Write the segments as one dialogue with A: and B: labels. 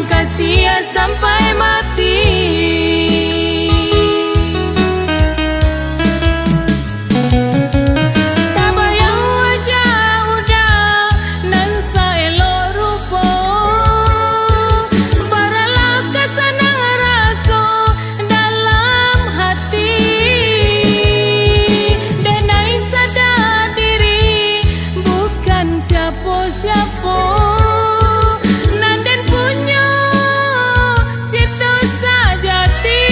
A: kasih sampai mati. Tak bayang wajah udah nan saelok rupa, baralah kesenang rasa dalam hati. Denai sadar diri bukan siapa-siapa, Nanden punya cita sajati.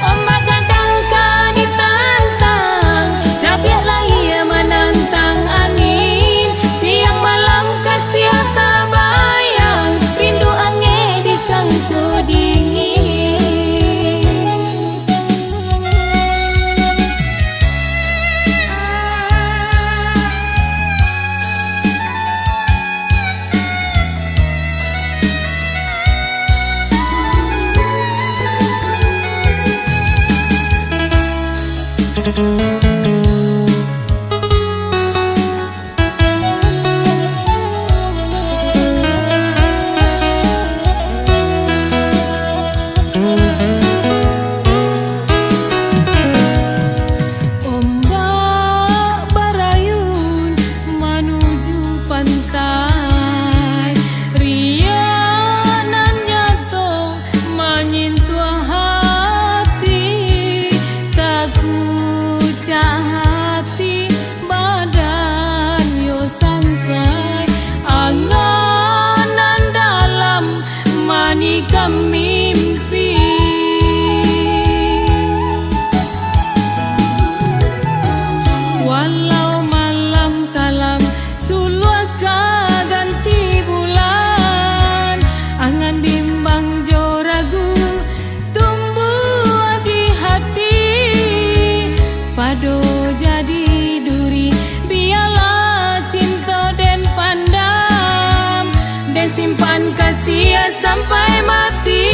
A: Ombak kadangkan ditantang, cabiaklah ia menantang angin. Siang malam kasih tak bayang, rindu angin disangku dingin. Ombak berayun menuju pantai, riak nan nyata menyentuh hati. Takut hati badan yo sansai, anganan dalam manikam mimpi. Walau malam kalam suluh ganti bulan, angan bimbang jo ragu tumbuh di hati. Pado jadi duri biarlah cinta dan pandam, dan simpan kasih sampai mati.